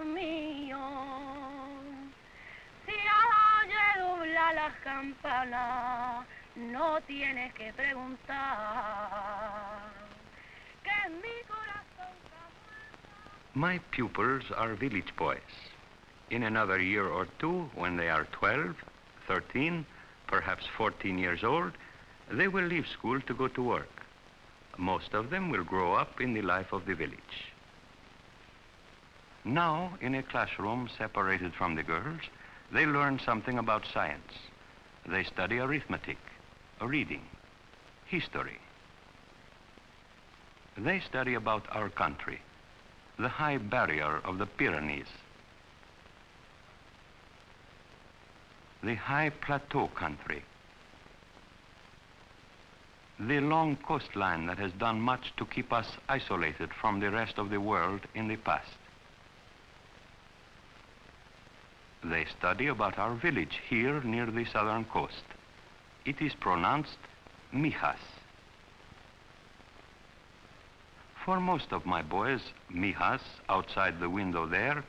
mío. Si oye doblar las campanas, no tienes que preguntar. Que mi corazón está muerto. My pupils are village boys. In another year or two, when they are 12, 13, perhaps 14 years old, they will leave school to go to work. Most of them will grow up in the life of the village. Now, in a classroom separated from the girls, they learn something about science. They study arithmetic, reading, history. They study about our country, the high barrier of the Pyrenees, the high plateau country, the long coastline that has done much to keep us isolated from the rest of the world in the past. They study about our village here near the southern coast. It is pronounced Mijas. For most of my boys, Mijas, outside the window there,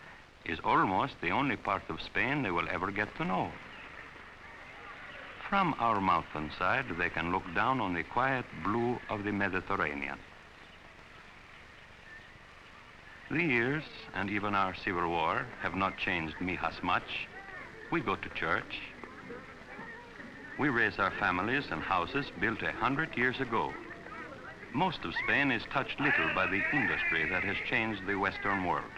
is almost the only part of Spain they will ever get to know. From our mountainside, they can look down on the quiet blue of the Mediterranean. The years, and even our civil war, have not changed Mijas much. We go to church. We raise our families and houses built 100 years ago. Most of Spain is touched little by the industry that has changed the Western world.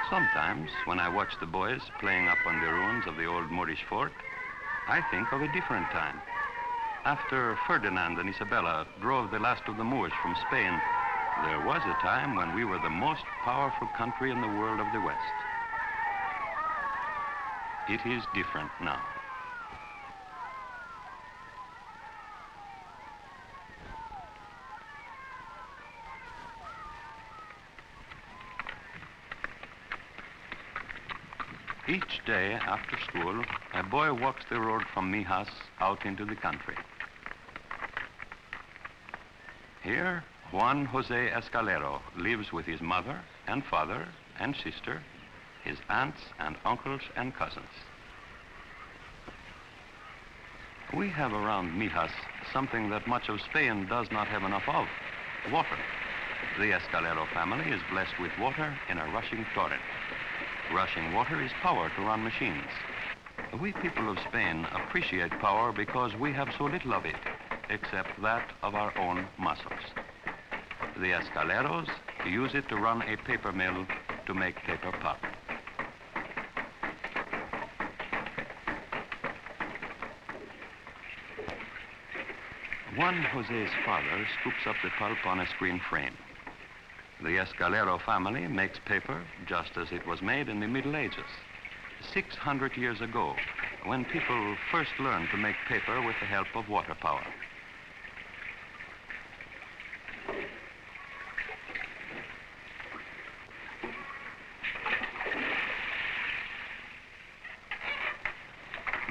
Sometimes, when I watch the boys playing up on the ruins of the old Moorish fort, I think of a different time. After Ferdinand and Isabella drove the last of the Moors from Spain, there was a time when we were the most powerful country in the world of the West. It is different now. Each day after school, a boy walks the road from Mijas out into the country. Here, Juan Jose Escalero lives with his mother and father and sister, his aunts and uncles and cousins. We have around Mijas something that much of Spain does not have enough of, water. The Escalero family is blessed with water in a rushing torrent. Rushing water is power to run machines. We people of Spain appreciate power because we have so little of it, except that of our own muscles. The Escaleros use it to run a paper mill to make paper pulp. Juan Jose's father scoops up the pulp on a screen frame. The Escalero family makes paper just as it was made in the Middle Ages, 600 years ago, when people first learned to make paper with the help of water power.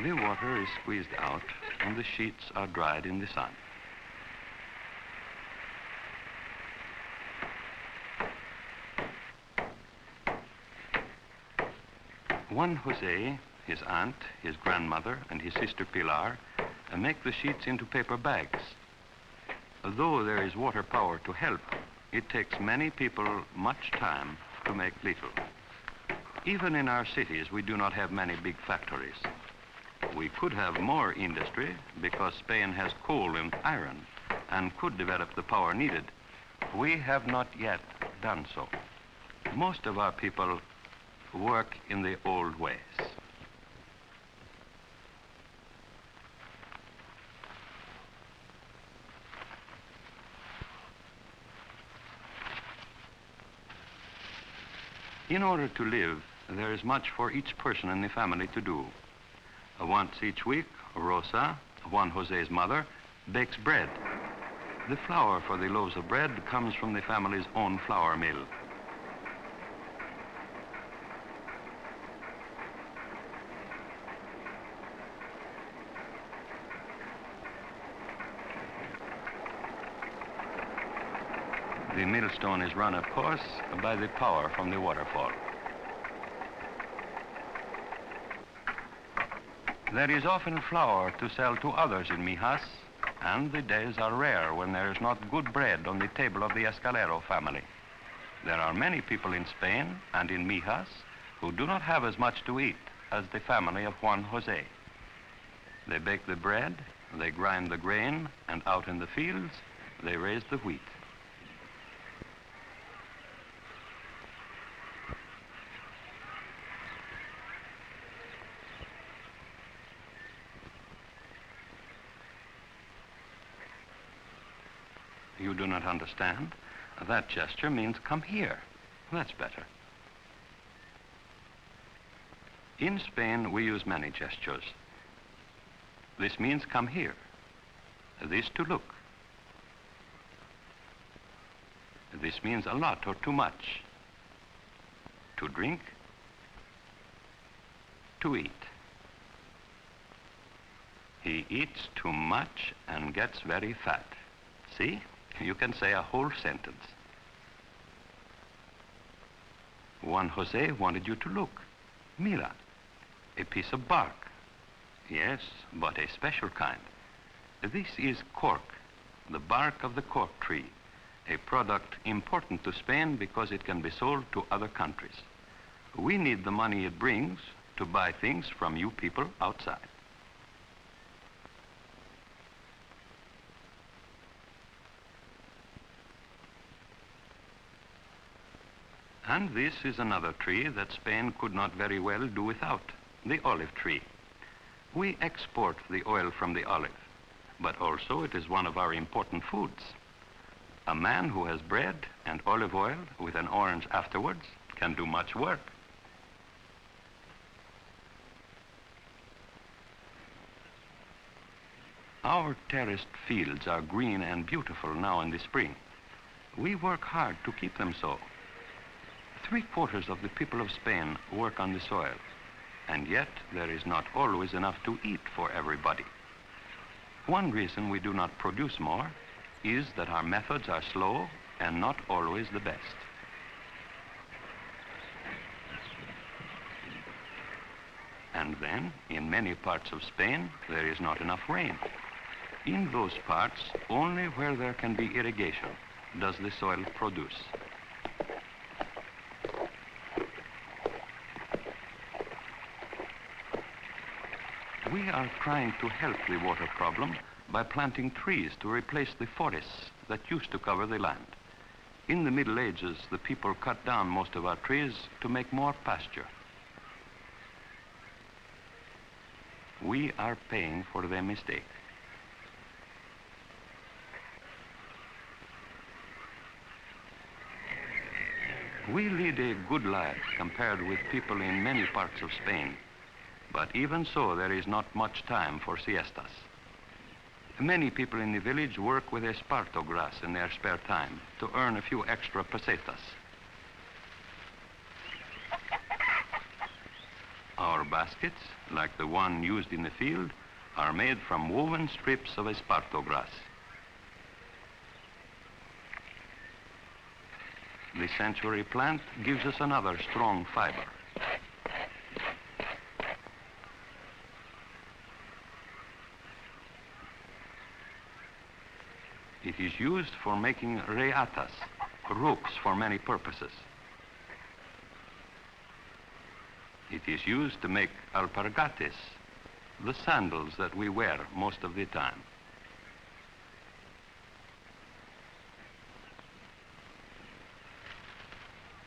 The water is squeezed out and the sheets are dried in the sun. Juan Jose, his aunt, his grandmother, and his sister Pilar make the sheets into paper bags. Though there is water power to help, it takes many people much time to make little. Even in our cities, we do not have many big factories. We could have more industry because Spain has coal and iron and could develop the power needed. We have not yet done so. Most of our people work in the old ways. In order to live, there is much for each person in the family to do. Once each week, Rosa, Juan Jose's mother, bakes bread. The flour for the loaves of bread comes from the family's own flour mill. The millstone is run, of course, by the power from the waterfall. There is often flour to sell to others in Mijas, and the days are rare when there is not good bread on the table of the Escalero family. There are many people in Spain and in Mijas who do not have as much to eat as the family of Juan Jose. They bake the bread, they grind the grain, and out in the fields, they raise the wheat. You do not understand? That gesture means come here. That's better. In Spain, we use many gestures. This means come here. This to look. This means a lot or too much. To drink. To eat. He eats too much and gets very fat. See? You can say a whole sentence. Juan Jose wanted you to look. Mira, a piece of bark. Yes, but a special kind. This is cork, the bark of the cork tree, a product important to Spain because it can be sold to other countries. We need the money it brings to buy things from you people outside. And this is another tree that Spain could not very well do without, the olive tree. We export the oil from the olive, but also it is one of our important foods. A man who has bread and olive oil with an orange afterwards can do much work. Our terraced fields are green and beautiful now in the spring. We work hard to keep them so. 3/4 of the people of Spain work on the soil, and yet there is not always enough to eat for everybody. One reason we do not produce more is that our methods are slow and not always the best. And then, in many parts of Spain, there is not enough rain. In those parts, only where there can be irrigation does the soil produce. We are trying to help the water problem by planting trees to replace the forests that used to cover the land. In the Middle Ages, the people cut down most of our trees to make more pasture. We are paying for their mistake. We lead a good life compared with people in many parts of Spain. But even so, there is not much time for siestas. Many people in the village work with esparto grass in their spare time to earn a few extra pesetas. Our baskets, like the one used in the field, are made from woven strips of esparto grass. The sanctuary plant gives us another strong fiber. It is used for making reatas, ropes for many purposes. It is used to make alpargates, the sandals that we wear most of the time.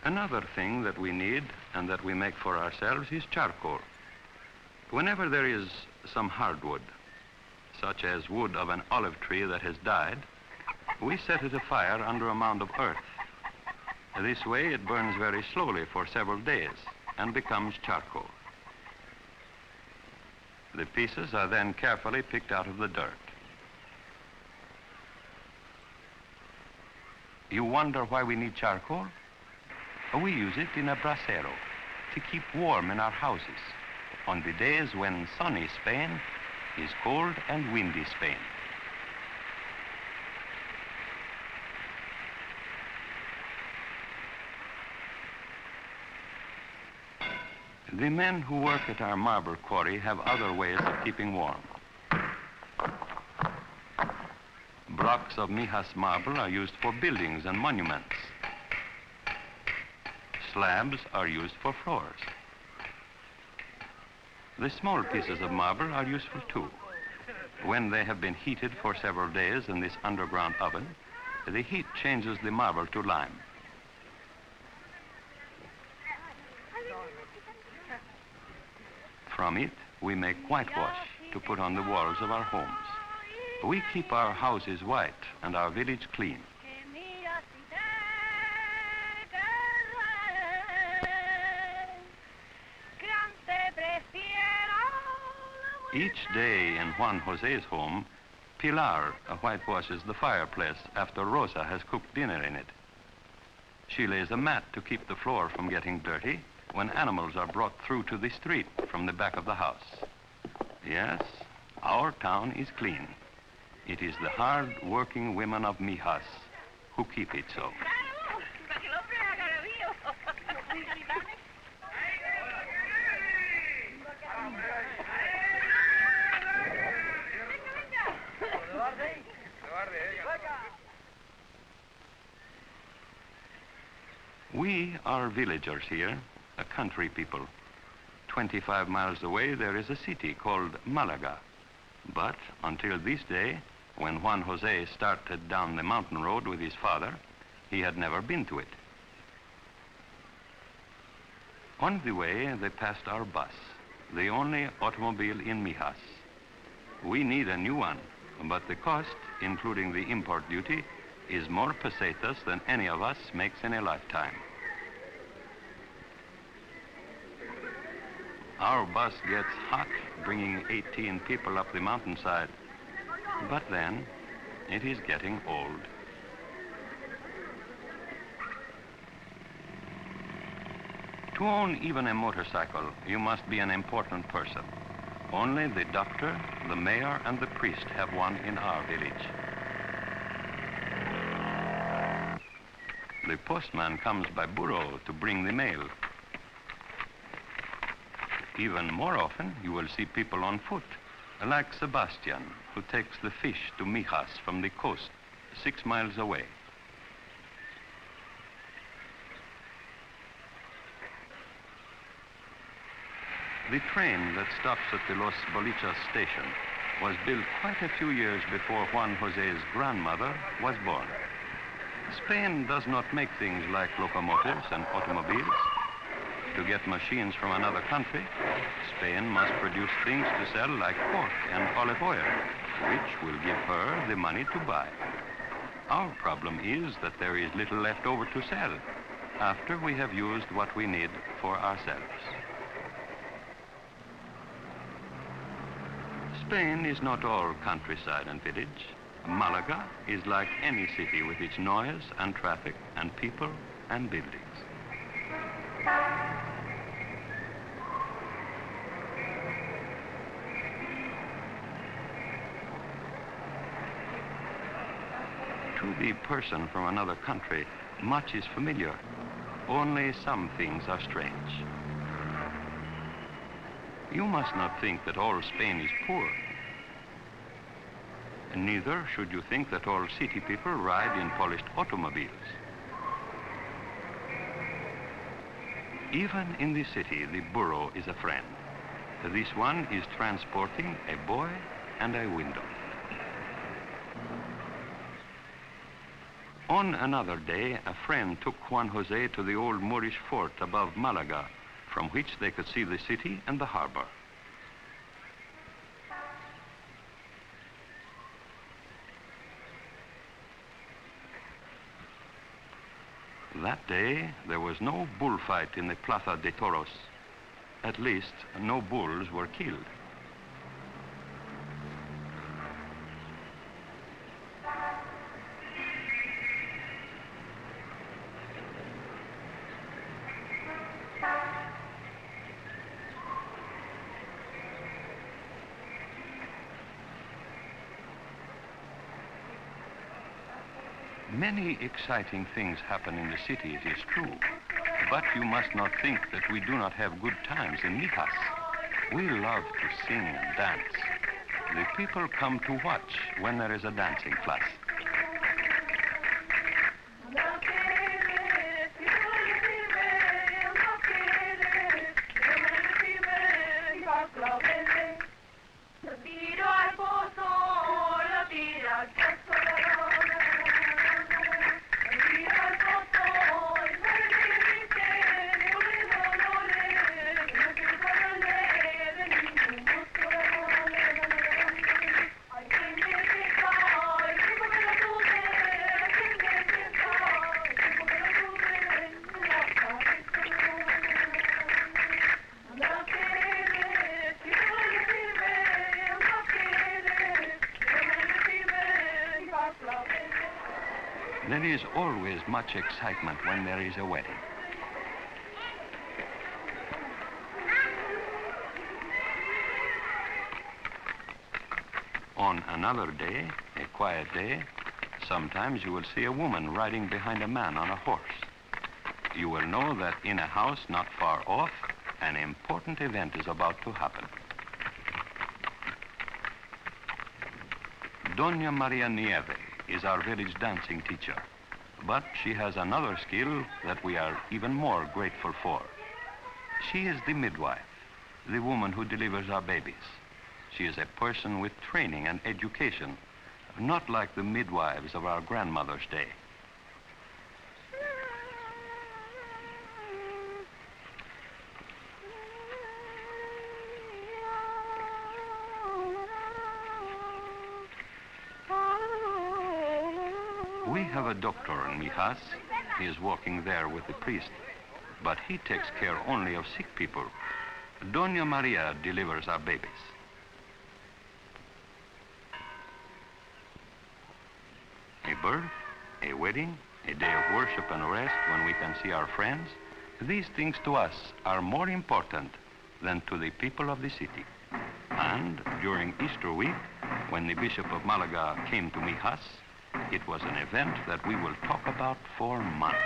Another thing that we need and that we make for ourselves is charcoal. Whenever there is some hardwood, such as wood of an olive tree that has died, we set it afire under a mound of earth. This way it burns very slowly for several days and becomes charcoal. The pieces are then carefully picked out of the dirt. You wonder why we need charcoal? We use it in a brasero to keep warm in our houses on the days when sunny Spain is cold and windy Spain. The men who work at our marble quarry have other ways of keeping warm. Blocks of Mijas marble are used for buildings and monuments. Slabs are used for floors. The small pieces of marble are useful too. When they have been heated for several days in this underground oven, the heat changes the marble to lime. From it, we make whitewash to put on the walls of our homes. We keep our houses white and our village clean. Each day in Juan Jose's home, Pilar whitewashes the fireplace after Rosa has cooked dinner in it. She lays a mat to keep the floor from getting dirty when animals are brought through to the street from the back of the house. Yes, our town is clean. It is the hard-working women of Mijas who keep it so. We are villagers here, a country people. 25 miles away there is a city called Malaga. But until this day, when Juan Jose started down the mountain road with his father, he had never been to it. On the way, they passed our bus, the only automobile in Mijas. We need a new one, but the cost, including the import duty, is more pesetas than any of us makes in a lifetime. Our bus gets hot, bringing 18 people up the mountainside. But then, it is getting old. To own even a motorcycle, you must be an important person. Only the doctor, the mayor, and the priest have one in our village. The postman comes by burro to bring the mail. Even more often, you will see people on foot, like Sebastian, who takes the fish to Mijas from the coast, 6 miles away. The train that stops at the Los Bolichas station was built quite a few years before Juan Jose's grandmother was born. Spain does not make things like locomotives and automobiles. To get machines from another country, Spain must produce things to sell like pork and olive oil, which will give her the money to buy. Our problem is that there is little left over to sell after we have used what we need for ourselves. Spain is not all countryside and village. Malaga is like any city with its noise and traffic and people and buildings. To the person from another country, much is familiar. Only some things are strange. You must not think that all Spain is poor. Neither should you think that all city people ride in polished automobiles. Even in the city, the burro is a friend. This one is transporting a boy and a window. On another day, a friend took Juan Jose to the old Moorish fort above Malaga, from which they could see the city and the harbor. That day, there was no bullfight in the Plaza de Toros. At least, no bulls were killed. Many exciting things happen in the city, it is true. But you must not think that we do not have good times in Mijas. We love to sing and dance. The people come to watch when there is a dancing class. There is always much excitement when there is a wedding. On another day, a quiet day, sometimes you will see a woman riding behind a man on a horse. You will know that in a house not far off, an important event is about to happen. Doña Maria Nieve is our village dancing teacher, but she has another skill that we are even more grateful for. She is the midwife, the woman who delivers our babies. She is a person with training and education, not like the midwives of our grandmother's day. We have a doctor in Mijas. He is working there with the priest, but he takes care only of sick people. Doña Maria delivers our babies. A birth, a wedding, a day of worship and rest when we can see our friends, these things to us are more important than to the people of the city. And during Easter week, when the Bishop of Malaga came to Mijas, it was an event that we will talk about for months.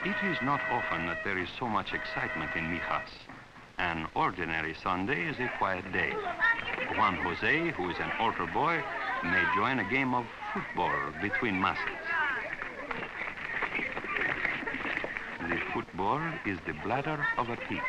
It is not often that there is so much excitement in Mijas. An ordinary Sunday is a quiet day. Juan Jose, who is an altar boy, may join a game of football between masses. The football is the bladder of a pig.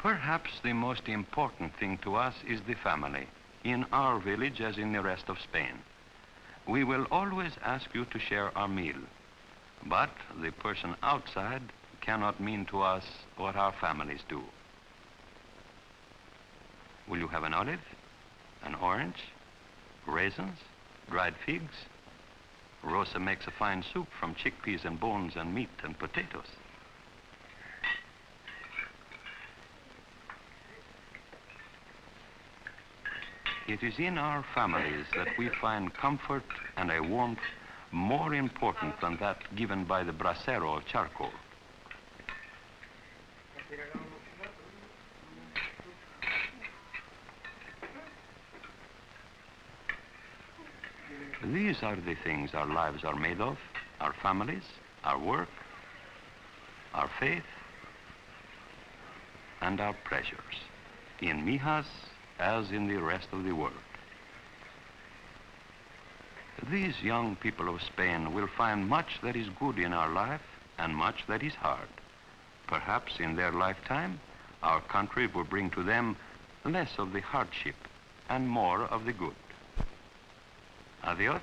Perhaps the most important thing to us is the family, in our village as in the rest of Spain. We will always ask you to share our meal, but the person outside cannot mean to us what our families do. Will you have an olive, an orange, raisins, dried figs? Rosa makes a fine soup from chickpeas and bones and meat and potatoes. It is in our families that we find comfort and a warmth more important than that given by the brasero of charcoal. These are the things our lives are made of, our families, our work, our faith, and our pleasures, in Mijas as in the rest of the world. These young people of Spain will find much that is good in our life and much that is hard. Perhaps in their lifetime, our country will bring to them less of the hardship and more of the good. Adios.